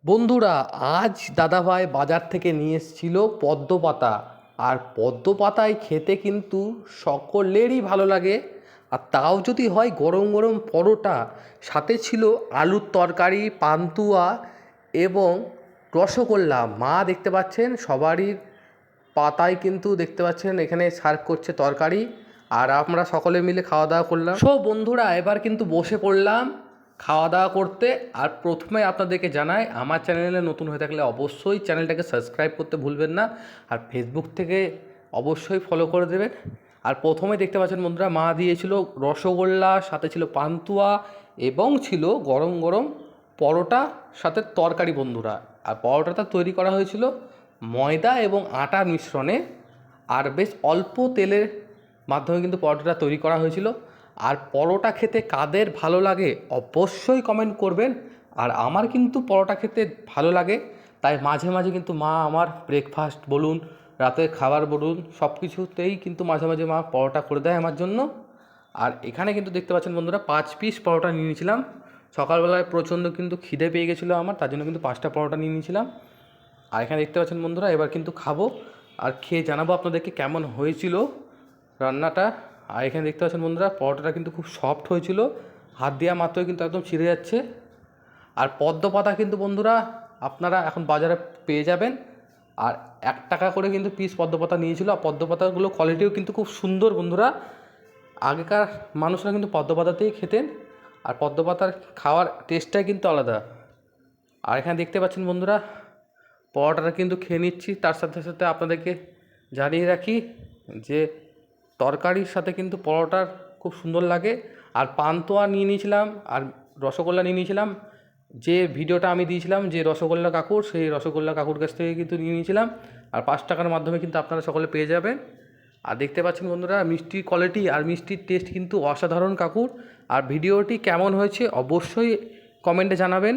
বন্ধুরা, আজ দাদাভাই বাজার থেকে নিয়ে এসেছিল পদ্ম পাতা। আর পদ্ম পাতায় খেতে কিন্তু সকলেরই ভালো লাগে। আর তাও যদি হয় গরম গরম পরোটা, সাথে ছিল আলুর তরকারি, পান্তুয়া এবং রসগোল্লা। মা দেখতে পাচ্ছেন সবারই পাতায় কিন্তু দেখতে পাচ্ছেন এখানে সার্ভ করছে তরকারি। আর আমরা সকলে মিলে খাওয়া দাওয়া করলাম। বন্ধুরা, এবার কিন্তু বসে পড়লাম খাওয়া দাওয়া করতে। আর প্রথমে আপনাদেরকে জানাই, আমার চ্যানেলে নতুন হয়ে থাকলে অবশ্যই চ্যানেলটাকে সাবস্ক্রাইব করতে ভুলবেন না। আর ফেসবুক থেকে অবশ্যই ফলো করে দেবেন। আর প্রথমে দেখতে পাচ্ছেন বন্ধুরা, মা দিয়েছিল রসগোল্লা, সাথে ছিল পান্তুয়া এবং ছিল গরম গরম পরোটা, সাথে তরকারি বন্ধুরা। আর পরোটাটা তৈরি করা হয়েছিল ময়দা এবং আটার মিশ্রণে। আর বেশ অল্প তেলের মাধ্যমে কিন্তু পরোটাটা তৈরি করা হয়েছিল। আর পরোটা খেতে কাদের ভালো লাগে অবশ্যই কমেন্ট করবেন। আর আমার কিন্তু পরোটা খেতে ভালো লাগে, তাই মাঝে মাঝে কিন্তু মা আমার ব্রেকফাস্ট বলুন, রাতের খাবার বলুন, সব কিছুতেই কিন্তু মাঝে মাঝে মা পরোটা করে দেয় আমার জন্য। আর এখানে কিন্তু দেখতে পাচ্ছেন বন্ধুরা, 5 পিস পরোটা নিয়ে নিয়েছিলাম। সকালবেলায় প্রচণ্ড কিন্তু খিদে পেয়ে গেছিলো আমার, তার জন্য কিন্তু 5টা পরোটা নিয়ে নিয়েছিলাম। আর এখানে দেখতে পাচ্ছেন বন্ধুরা, এবার কিন্তু খাবো আর খেয়ে জানাবো আপনাদেরকে কেমন হয়েছিল রান্নাটা। আর এখানে দেখতে পাচ্ছেন বন্ধুরা, পরোটাটা কিন্তু খুব সফট হয়েছিল, হাত দেওয়া মাত্রই কিন্তু একদম ছিঁড়ে যাচ্ছে। আর পদ্ম পাতা কিন্তু বন্ধুরা আপনারা এখন বাজারে পেয়ে যাবেন। আর 1 টাকা করে কিন্তু পিস পদ্ম পাতা নিয়েছিল। আর পদ্ম পাতাগুলো কোয়ালিটিও কিন্তু খুব সুন্দর বন্ধুরা। আগেকার মানুষরা কিন্তু পদ্ম পাতাতেই খেতেন, আর পদ্ম পাতার খাওয়ার টেস্টটাই কিন্তু আলাদা। আর এখানে দেখতে পাচ্ছেন বন্ধুরা, পরোটাটা কিন্তু খেয়ে নিচ্ছি। তার সাথে সাথে আপনাদেরকে জানিয়ে রাখি যে তরকারির সাথে কিন্তু পরোটার খুব সুন্দর লাগে। আর পান্তুয়া নিয়ে নিয়েছিলাম, আর রসগোল্লা নিয়ে নিয়েছিলাম। যে ভিডিওটা আমি দিয়েছিলাম যে রসগোল্লা কাকুর, সেই রসগোল্লা কাকুর কাছ থেকে কিন্তু নিয়ে নিয়েছিলাম। আর 5 টাকার মাধ্যমে কিন্তু আপনারা সকলে পেয়ে যাবেন। আর দেখতে পাচ্ছেন বন্ধুরা, মিষ্টির কোয়ালিটি আর মিষ্টির টেস্ট কিন্তু অসাধারণ কাকুর। আর ভিডিওটি কেমন হয়েছে অবশ্যই কমেন্টে জানাবেন।